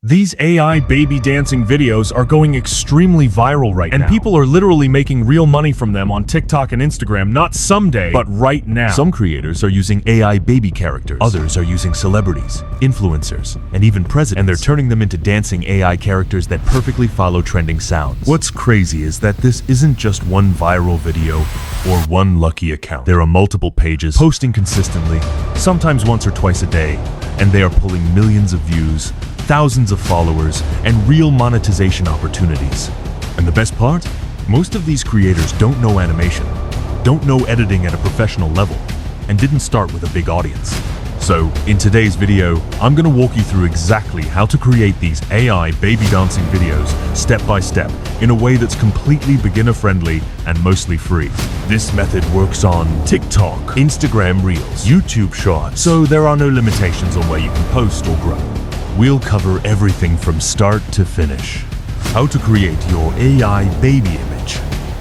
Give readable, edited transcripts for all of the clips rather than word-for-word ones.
These AI baby dancing videos are going extremely viral right now. And people are literally making real money from them on TikTok and Instagram, not someday, but right now. Some creators are using AI baby characters. Others are using celebrities, influencers, and even presidents. And they're turning them into dancing AI characters that perfectly follow trending sounds. What's crazy is that this isn't just one viral video or one lucky account. There are multiple pages posting consistently, sometimes once or twice a day, and they are pulling millions of views, thousands of followers, and real monetization opportunities. And the best part? Most of these creators don't know animation, don't know editing at a professional level, and didn't start with a big audience. So, in today's video, I'm gonna walk you through exactly how to create these AI baby dancing videos step by step in a way that's completely beginner-friendly and mostly free. This method works on TikTok, Instagram Reels, YouTube Shorts, so there are no limitations on where you can post or grow. We'll cover everything from start to finish. How to create your AI baby image,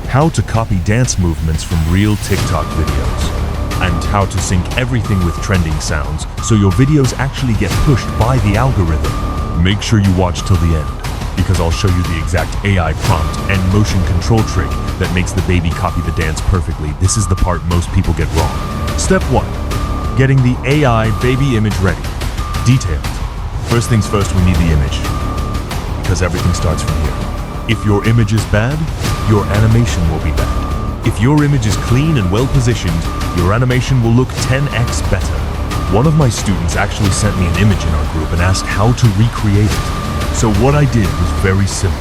how to copy dance movements from real TikTok videos, and how to sync everything with trending sounds so your videos actually get pushed by the algorithm. Make sure you watch till the end, because I'll show you the exact AI prompt and motion control trick that makes the baby copy the dance perfectly. This is the part most people get wrong. Step 1. Getting the AI baby image ready. Detailed. First things first, we need the image, because everything starts from here. If your image is bad, your animation will be bad. If your image is clean and well positioned, your animation will look 10x better. One of my students actually sent me an image in our group and asked how to recreate it. So what I did was very simple.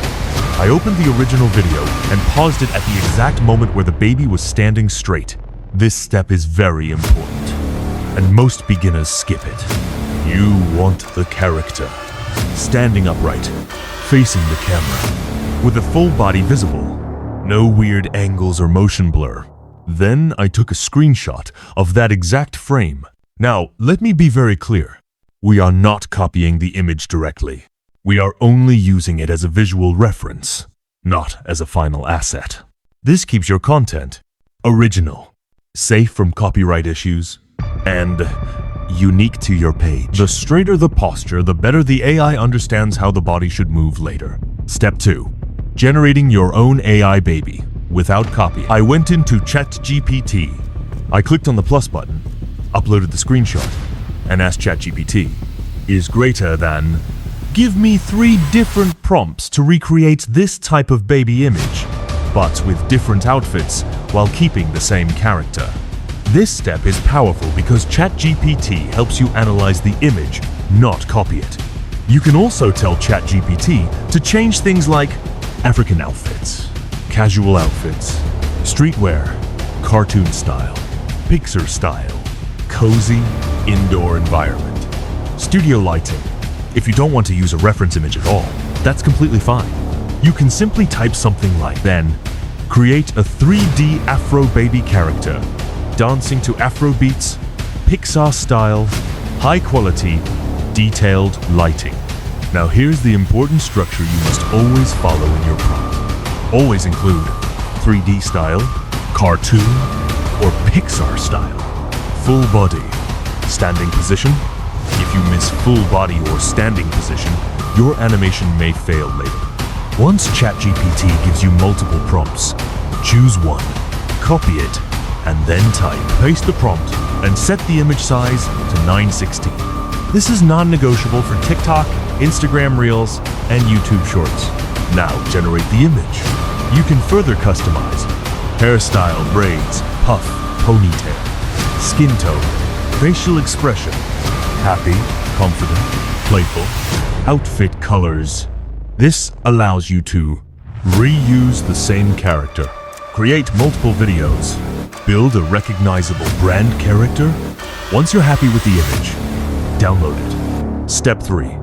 I opened the original video and paused it at the exact moment where the baby was standing straight. This step is very important, and most beginners skip it. You want the character standing upright, facing the camera, with the full body visible. No weird angles or motion blur. Then I took a screenshot of that exact frame. Now, let me be very clear. We are not copying the image directly. We are only using it as a visual reference, not as a final asset. This keeps your content original, safe from copyright issues, and unique to your page. The straighter the posture, the better the AI understands how the body should move later. Step 2. Generating your own AI baby without copy. I went into ChatGPT. I clicked on the plus button, uploaded the screenshot, and asked ChatGPT, is greater than, give me 3 different prompts to recreate this type of baby image, but with different outfits while keeping the same character. This step is powerful because ChatGPT helps you analyze the image, not copy it. You can also tell ChatGPT to change things like African outfits, casual outfits, streetwear, cartoon style, Pixar style, cozy, indoor environment, studio lighting. If you don't want to use a reference image at all, that's completely fine. You can simply type something like, then create a 3D Afro baby character dancing to Afro beats, Pixar style, high quality, detailed lighting. Now here's the important structure you must always follow in your prompt. Always include 3D style, cartoon, or Pixar style. Full body, standing position. If you miss full body or standing position, your animation may fail later. Once ChatGPT gives you multiple prompts, choose one, copy it, and then type. Paste the prompt and set the image size to 916. This is non-negotiable for TikTok, Instagram Reels, and YouTube Shorts. Now generate the image. You can further customize hairstyle, braids, puff, ponytail, skin tone, facial expression, happy, confident, playful, outfit colors. This allows you to reuse the same character, create multiple videos, build a recognizable brand character. Once you're happy with the image, download it. Step 3.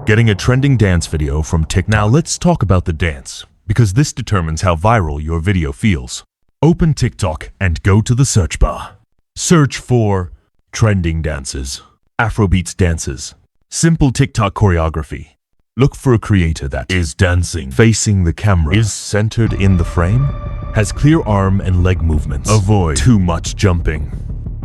Getting a trending dance video from TikTok. Now let's talk about the dance, because this determines how viral your video feels. Open TikTok and go to the search bar. Search for trending dances, Afrobeats dances, simple TikTok choreography. Look for a creator that is dancing, facing the camera, is centered in the frame, has clear arm and leg movements. Avoid too much jumping,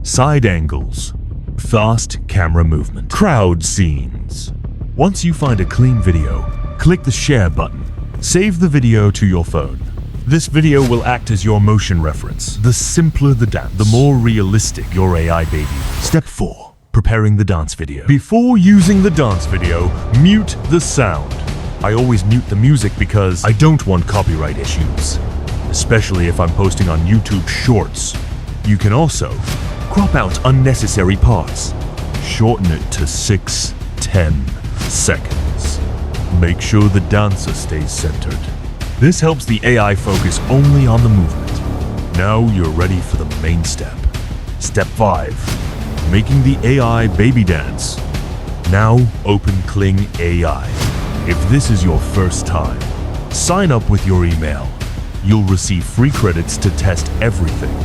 side angles, fast camera movement, crowd scenes, Once you find a clean video, click the share button. Save the video to your phone. This video will act as your motion reference. The simpler the dance, the more realistic your AI baby. Step 4. Preparing the dance video. Before using the dance video, mute the sound. I always mute the music because I don't want copyright issues, especially if I'm posting on YouTube Shorts. You can also crop out unnecessary parts. Shorten it to 6-10 seconds. Make sure the dancer stays centered. This helps the AI focus only on the movement. Now you're ready for the main step. Step 5. Making the AI baby dance. Now open Kling AI. If this is your first time, sign up with your email. You'll receive free credits to test everything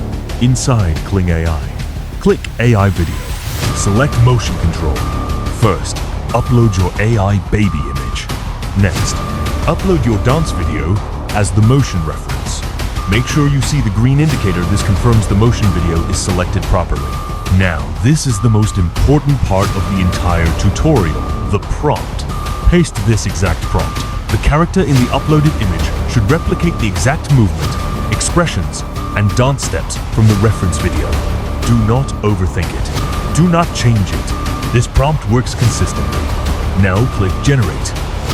inside Kling AI. Click AI video. Select motion control. First, upload your AI baby image. Next, upload your dance video as the motion reference. Make sure you see the green indicator. This confirms the motion video is selected properly. Now, this is the most important part of the entire tutorial, the prompt. Paste this exact prompt. The character in the uploaded image should replicate the exact movement, expressions, and dance steps from the reference video. Do not overthink it. Do not change it. This prompt works consistently. Now click Generate.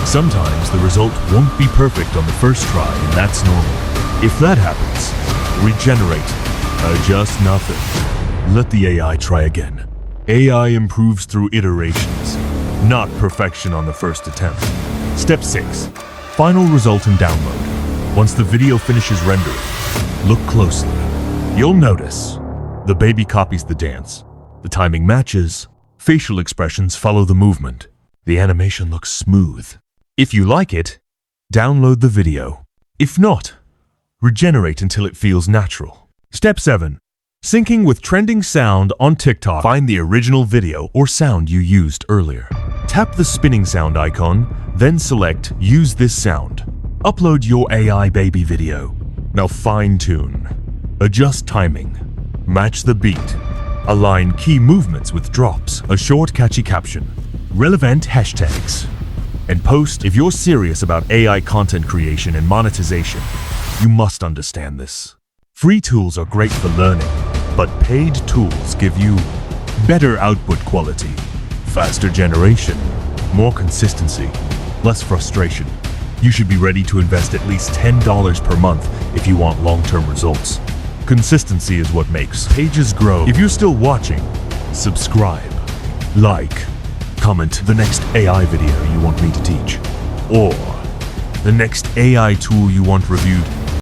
Sometimes the result won't be perfect on the first try, and that's normal. If that happens, regenerate. Adjust nothing. Let the AI try again. AI improves through iterations, not perfection on the first attempt. Step 6. Final result and download. Once the video finishes rendering, look closely. You'll notice the baby copies the dance. The timing matches. Facial expressions follow the movement. The animation looks smooth. If you like it, download the video. If not, regenerate until it feels natural. Step 7. Syncing with trending sound on TikTok. Find the original video or sound you used earlier. Tap the spinning sound icon, then select Use this sound. Upload your AI baby video. Now fine-tune. Adjust timing. Match the beat. Align key movements with drops. A short catchy caption. Relevant hashtags. And post. If you're serious about AI content creation and monetization, you must understand this. Free tools are great for learning, but paid tools give you better output quality, faster generation, more consistency, less frustration. You should be ready to invest at least $10 per month if you want long-term results. Consistency is what makes pages grow. If you're still watching, subscribe, like, comment the next AI video you want me to teach, or the next AI tool you want reviewed